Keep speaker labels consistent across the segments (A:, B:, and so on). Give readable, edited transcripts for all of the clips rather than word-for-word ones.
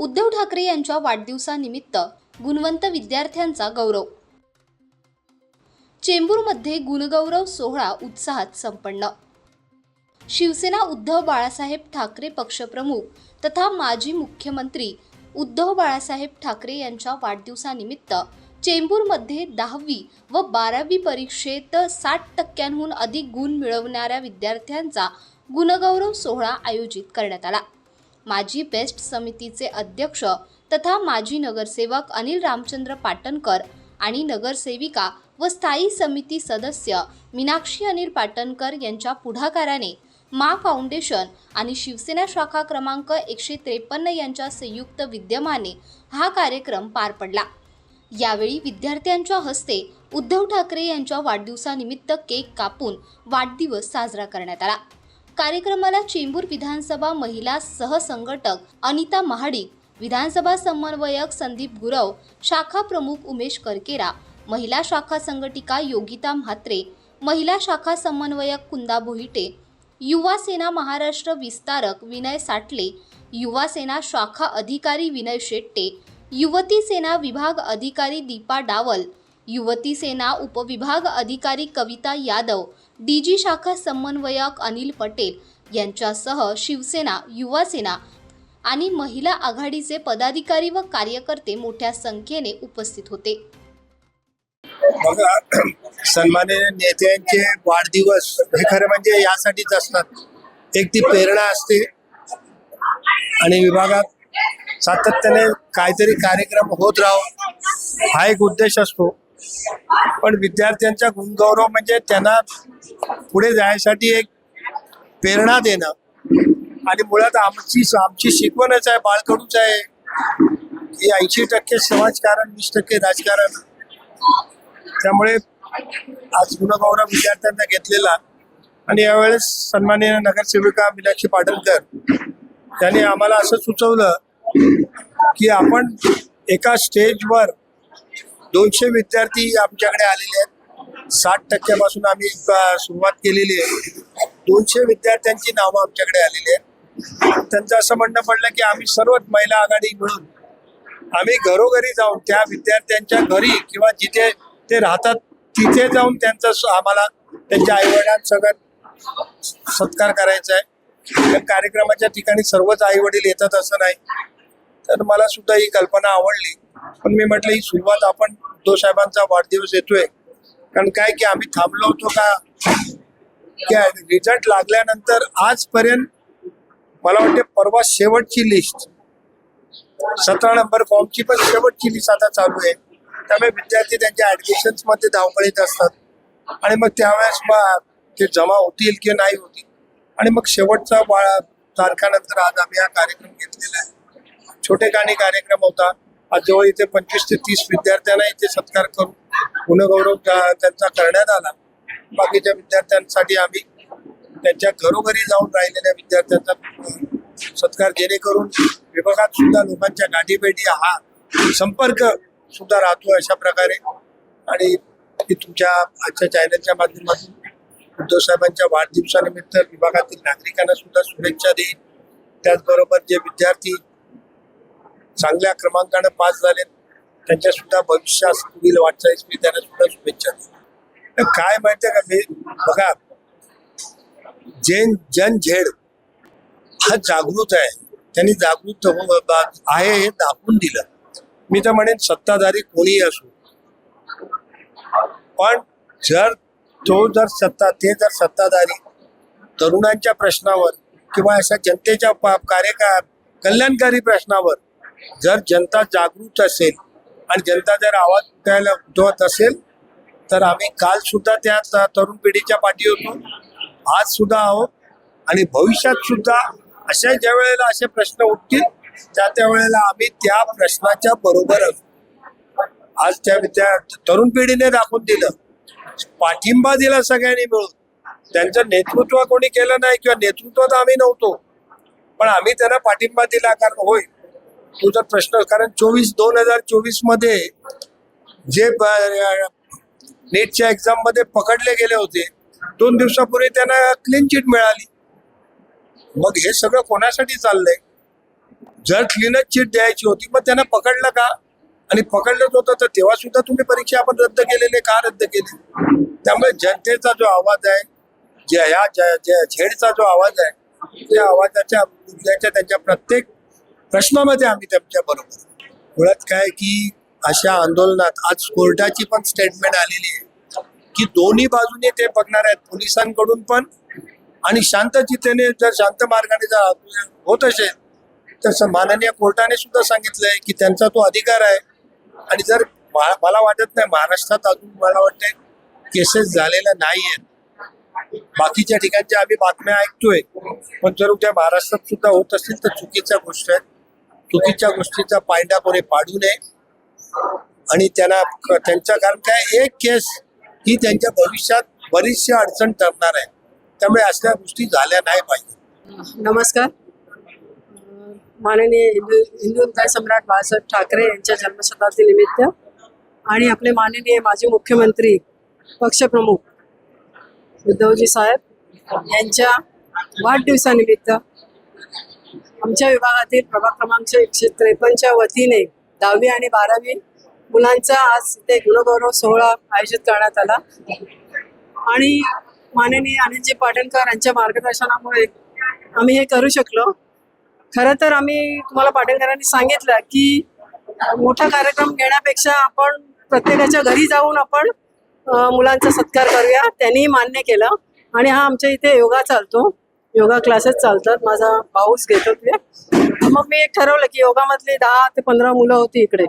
A: उद्धव ठाकरे यांच्या वाढदिवसानिमित्त गुणवंत विद्यार्थ्यांचा गौरव। चेंबूरमध्ये गुणगौरव सोहळा उत्साहात संपन्न। शिवसेना उद्धव बाळासाहेब ठाकरे पक्षप्रमुख तथा माजी मुख्यमंत्री उद्धव बाळासाहेब ठाकरे यांच्या वाढदिवसानिमित्त चेंबूरमध्ये 10वी व 12वी परीक्षेत 60% अधिक गुण मिळवणाऱ्या विद्यार्थ्यांचा गुणगौरव सोहळा आयोजित करण्यात आला। माजी बेस्ट समितीचे अध्यक्ष तथा माजी नगरसेवक अनिल रामचंद्र पाटणकर आणि नगरसेविका व स्थायी समिती सदस्य मीनाक्षी अनिल पाटणकर यांच्या पुढाकाराने मा फाउंडेशन आणि शिवसेना शाखा क्रमांक 153 यांच्या संयुक्त विद्यमाने हा कार्यक्रम पार पडला। यावेळी विद्यार्थ्यांच्या हस्ते उद्धव ठाकरे यांच्या वाढदिवसानिमित्त केक कापून वाढदिवस साजरा करण्यात आला। कार्यक्रमाला चेंबूर विधानसभा महिला सहसंघटक अनिता महाडिक, विधानसभा समन्वयक संदीप गुरव, शाखा प्रमुख उमेश करकेरा, महिला शाखा संघटिका योगिता म्हात्रे, महिला शाखा समन्वयक कुंदा भोईटे, युवा सेना महाराष्ट्र विस्तारक विनय साटले, युवा सेना शाखा अधिकारी विनय शेट्टे, युवती सेना विभाग अधिकारी दीपा डावल, युवती सेना उपविभाग अधिकारी कविता यादव, डीजी शाखा समन्वयक अनिल पटेल यांच्यासह शिवसेना, युवा सेना आणि महिला आघाडीचे पदाधिकारी व कार्यकर्ते मोठ्या संख्येने उपस्थित होते।
B: बघा, सन्माननीय नेत्यांचे वाढदिवस हे खरं म्हणजे यासाठीच असतात। एक ती प्रेरणा असते आणि विभागात सातत्याने काहीतरी कार्यक्रम होत राहो हा एक उद्देश असतो। पण विद्यार्थ्यांचा गुणगौरव म्हणजे त्यांना पुढे जायसाठी एक प्रेरणा देणं आणि मुळात आमची शिकवणच आहे, बाळकडूच आहे की 80% समाजकारण 20% राजकारण। त्यामुळे आज गुणगौरव विद्यार्थ्यांना घेतलेला आणि यावेळेस सन्माननीय नगरसेविका मीनाक्षी पाटणकर त्यांनी आम्हाला असं सुचवलं की आपण एका स्टेजवर 200 विद्यार्थी आमच्याकडे आलेले आहेत। 60% आम्ही सुरुवात केलेली आहे। 200 विद्यार्थ्यांची नावं आमच्याकडे आलेली आहेत। त्यांचं असं म्हणणं पडलं की आम्ही सर्वच महिला आघाडी मिळून आम्ही घरोघरी जाऊन त्या विद्यार्थ्यांच्या घरी किंवा जिथे ते राहतात तिथे जाऊन त्यांचं आम्हाला त्यांच्या आईवडिलांसोबत सत्कार करायचा आहे। त्या कार्यक्रमाच्या ठिकाणी सर्वच आईवडील येतात असं नाही, तर मला सुद्धा ही कल्पना आवडली। पण मी म्हटलं ही सुरुवात आपण उद्धव साहेबांचा वाढदिवस येतोय, कारण काय की आम्ही थांबलो होतो का रिझल्ट लागल्यानंतर आजपर्यंत मला वाटते परवा शेवटची लिस्ट 17 नंबर फॉर्मची पण शेवटची लिस्ट आता चालू आहे। त्यामुळे विद्यार्थी त्यांच्या ऍडमिशन्स मध्ये धावपळीत असतात आणि मग त्यावेळेस ते जमा होतील की नाही होतील आणि मग शेवटचा तारखानंतर आज आम्ही हा कार्यक्रम घेतलेला आहे। छोटेखानी कार्यक्रम होता। आज जवळ इथे 25 ते 30 विद्यार्थ्यांना इथे सत्कार करून गुणगौरव त्यांचा करण्यात आला। बाकीच्या विद्यार्थ्यांसाठी आम्ही त्यांच्या घरोघरी जाऊन राहिलेल्या विद्यार्थ्यांचा सत्कार, जेणेकरून विभागात सुद्धा लोकांच्या गाठीभेटी हा संपर्क सुद्धा राहतो अशा प्रकारे। आणि तुमच्या आजच्या चॅनलच्या माध्यमातून उद्धव साहेबांच्या वाढदिवसानिमित्त विभागातील नागरिकांना सुद्धा शुभेच्छा देईन। त्याचबरोबर जे विद्यार्थी चांगल्या क्रमांकाने पास झाले त्यांच्या सुद्धा भविष्यास पुढील वाटचालीस मी त्यांना सुद्धा शुभेच्छा देईन। काय माहितीये का, मी बघा जन झेड हा जागृत आहे, त्यांनी जागृत आहे हे दाखवून दिलं। मी तर म्हणेन सत्ताधारी कोणीही असो, पण जर सत्ताधारी तरुणांच्या प्रश्नावर किंवा अशा जनतेच्या कल्याणकारी प्रश्नावर जर जनता जागृत असेल आणि जनता जर आवाज उठवत असेल तर आम्ही काल सुद्धा त्या तरुण पिढीच्या पाठी होतो, आज सुद्धा आहोत आणि भविष्यात सुद्धा अशा ज्या वेळेला असे प्रश्न उठतील त्या वेळेला आम्ही त्या प्रश्नाच्या बरोबर असू। आज त्या तरुण पिढीने दाखवून दिलं, पाठिंबा दिला सगळ्यांनी मिळून। त्यांचं नेतृत्व कोणी केलं नाही किंवा नेतृत्वात आम्ही नव्हतो, पण आम्ही त्यांना पाठिंबा दिला। कारण होय तो जर प्रश्न, कारण 2024 मध्ये जे नीटच्या एक्झाम मध्ये पकडले गेले होते 2 दिवसापूर्वी त्यांना क्लीन चिट मिळाली। मग हे सगळं कोणासाठी चाललंय? जर क्लीनच चिट द्यायची होती मग त्यांना पकडलं का? आणि पकडलंच होतं तर तेव्हा सुद्धा तुम्ही परीक्षा आपण रद्द केलेले का रद्द केली? त्यामुळे जनतेचा जो आवाज आहे, झेडचा जो आवाज आहे, त्या आवाजाच्या मुद्द्याच्या त्यांच्या प्रत्येक प्रश्नामध्ये आम्ही त्यांच्या बरोबर. मुळात काय की अशा आंदोलनात आज कोर्टाची पण स्टेटमेंट आलेली आहे की दोन्ही बाजूने ते बघणार आहेत, पोलिसांकडून पण आणि शांतचितेने जर शांत मार्गाने जर होत असेल तर माननीय कोर्टाने सुद्धा सांगितलंय की त्यांचा तो अधिकार आहे. आणि जर मला वाटत नाही महाराष्ट्रात अजून मला वाटतंय केसेस झालेल्या नाही आहेत. बाकीच्या ठिकाणच्या आम्ही बातम्या ऐकतोय, पण जर उद्या महाराष्ट्रात सुद्धा होत असतील तर चुकीच्या गोष्ट आहेत. चुकीच्या गोष्टीचा पायंडा कोणी पाडू नये आणि त्यांच्या कारण काय एक केस ही त्यांच्या भविष्यात बरीचशी अडचण ठरणार आहे. त्यामुळे अशा गोष्टी झाल्या नाही पाहिजे.
C: नमस्कार. माननीय हिंदू हृदय सम्राट बाळासाहेब ठाकरे यांच्या जन्मशताब्दी निमित्त आणि आपले माननीय माजी मुख्यमंत्री पक्षप्रमुख उद्धवजी साहेब यांच्या वाढदिवसानिमित्त आमच्या विभागातील प्रभाग क्रमांक 153च्या वतीने 10वी आणि 12वी मुलांचा आज इथे गुणगौरव सोहळा आयोजित करण्यात आला आणि माननीय अनिलजी पाटणकर यांच्या मार्गदर्शनामुळे आम्ही हे करू शकलो. खरं तर आम्ही तुम्हाला पाटणकरांनी सांगितलं की मोठा कार्यक्रम घेण्यापेक्षा आपण प्रत्येकाच्या घरी जाऊन आपण मुलांचा सत्कार करूया. त्यांनी मान्य केलं आणि हा आमच्या इथे योगा चालतो, योगा क्लासेस चालतात. माझा भाऊच घेतो ते. मग मी एक ठरवलं की योगामधली 10 ते 15 मुलं होती इकडे,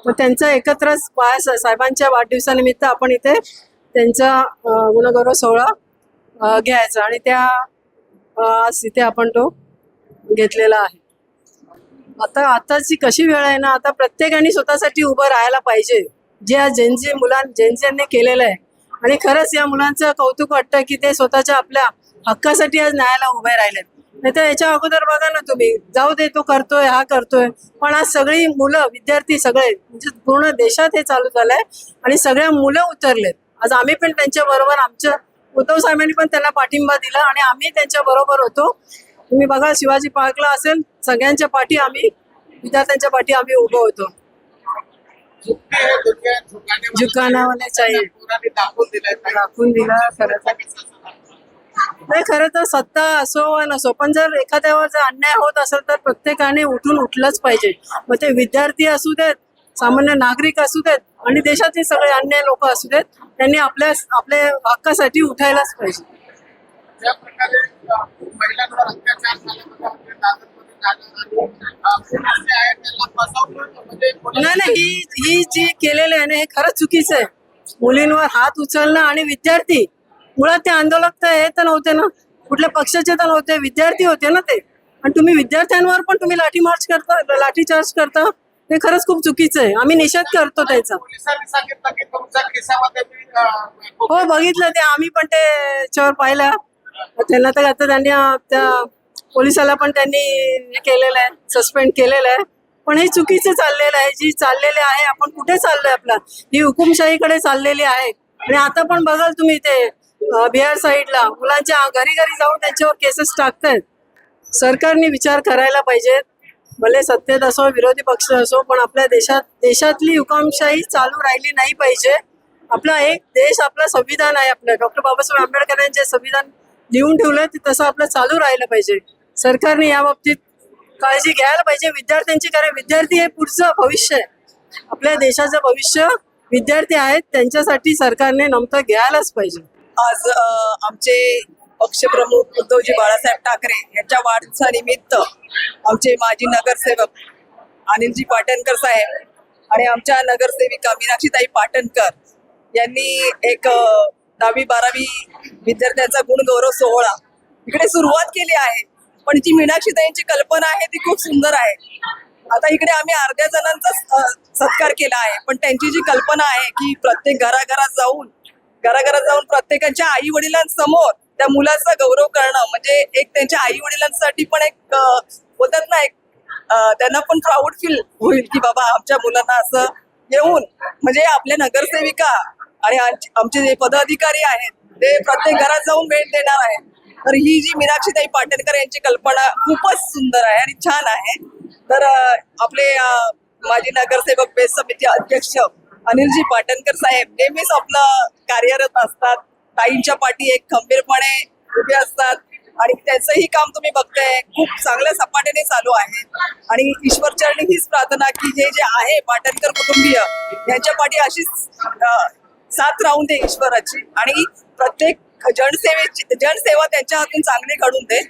C: मग त्यांचा एकत्रच साहेबांच्या वाढदिवसानिमित्त आपण इथे त्यांचा गुणगौरव सोहळा घ्यायचा आणि त्या आज इथे आपण तो घेतलेला आहे. आताची कशी वेळ आहे ना, आता प्रत्येकाने स्वतःसाठी उभं राहायला पाहिजे, जे आज जेनजींनी केलेलं आहे. आणि खरंच या मुलांचं कौतुक वाटतं की ते स्वतःच्या आपल्या हक्कासाठी आज न्यायाला उभे राहिलेत. नाही तर याच्या अगोदर बघा ना तुम्ही, जाऊ दे तो करतोय हा करतोय, पण आज सगळी मुलं विद्यार्थी सगळे म्हणजे पूर्ण देशात हे चालू झालंय आणि सगळ्या मुलं उतरलेत. आज आम्ही पण त्यांच्या बरोबर, आमच्या उद्धव साहेबांनी पण त्यांना पाठिंबा दिला आणि आम्ही त्यांच्या बरोबर होतो. तुम्ही बघा शिवाजी पार्कला असेल, सगळ्यांच्या पाठी आम्ही, विद्यार्थ्यांच्या पाठी आम्ही उभं होतो. झुकाना चाहिए दाखवून दिला. नाही खरं तर सत्ता असो वा नसो, पण जर एखाद्यावर जर अन्याय होत असेल तर प्रत्येकाने उठलंच पाहिजे. मग ते विद्यार्थी असू देत, सामान्य नागरिक असू देत आणि देशातील सगळे अन्य लोक असू देत, त्यांनी आपल्या हक्कासाठी उठायलाच पाहिजे. नाही ही जी केलेलं आहे ना, हे खरंच चुकीचं आहे. मुलींवर हात उचलणं आणि विद्यार्थी, मुळात ते आंदोलक तर हे तर नव्हते ना, कुठल्या पक्षाचे तर नव्हते, विद्यार्थी होते ना ते. आणि तुम्ही विद्यार्थ्यांवर पण तुम्ही लाठीचार्ज करता, हे खरंच खूप चुकीचं आहे. आम्ही निषेध करतो त्याचा. हो बघितलं ते, आम्ही पण त्याच्यावर पाहिलं. त्यांना तर आता त्यांनी त्या पोलिसाला पण त्यांनी हे केलेलं आहे, सस्पेंड केलेलं आहे. पण हे चुकीचं चाललेलं आहे. जी चाललेले आहे, आपण कुठे चाललोय, आपला ही हुकुमशाहीकडे चाललेली आहे. आणि आता पण बघाल तुम्ही ते बिहार साईडला मुलांच्या घरी जाऊन त्यांच्यावर केसेस टाकतायत. सरकारने विचार करायला पाहिजे, भले सत्तेत असो विरोधी पक्ष असो, पण आपल्या देशातली हुकुमशाही चालू राहिली नाही पाहिजे. आपला एक देश, आपलं संविधान आहे, आपलं डॉक्टर बाबासाहेब आंबेडकर यांचे संविधान लिहून ठेवलंय ते तसं आपलं चालू राहिलं पाहिजे. सरकारने या बाबतीत काळजी घ्यायला पाहिजे विद्यार्थ्यांची, कारण विद्यार्थी हे पुढचं भविष्य आहे. आपल्या देशाचं भविष्य विद्यार्थी आहेत, त्यांच्यासाठी सरकारने नमतं घ्यायलाच पाहिजे.
D: आज आमचे पक्षप्रमुख उद्धवजी बाळासाहेब ठाकरे यांच्या वाढदिवसानिमित्त आमचे माजी नगरसेवक अनिलजी पाटणकर साहेब आणि आमच्या नगरसेविका मीनाक्षीताई पाटणकर यांनी एक 10वी-12वी विद्यार्थ्यांचा गुणगौरव सोहळा इकडे सुरुवात केली आहे. पण जी मीनाक्षीताईंची कल्पना आहे ती खूप सुंदर आहे. आता इकडे आम्ही अर्ध्या जणांचा सत्कार केला आहे, पण त्यांची जी कल्पना आहे की प्रत्येक घराघरात जाऊन प्रत्येकाच्या आई वडिलांसमोर त्या मुलाचा गौरव करणं, म्हणजे एक त्यांच्या आई वडिलांसाठी पण एक बोलतात ना, एक त्यांना पण प्राऊड फील होईल की बाबा आमच्या मुलांना असं येऊन, म्हणजे आपल्या नगरसेविका आणि आमचे जे पदाधिकारी आहेत ते प्रत्येक घरात जाऊन भेट देणार आहेत. तर ही जी मीनाक्षीताई पाटणकर यांची कल्पना खूपच सुंदर आहे आणि छान आहे. तर आपले माजी नगरसेवक बेस समिती अध्यक्ष अनिलजी पाटणकर साहेब नेहमीच आपलं कार्यरत असतात. ताईंच्या पाठी एक खंबीरपणे उभे असतात आणि त्यांचंही काम तुम्ही बघताय खूप चांगल्या सपाट्याने चालू आहे. आणि ईश्वरचरणी हीच प्रार्थना की हे जे आहे पाटणकर कुटुंबीय यांच्या पाठी अशीच साथ राहून दे ईश्वराची आणि प्रत्येक जनसेवा त्यांच्या हातून चांगली घडून दे.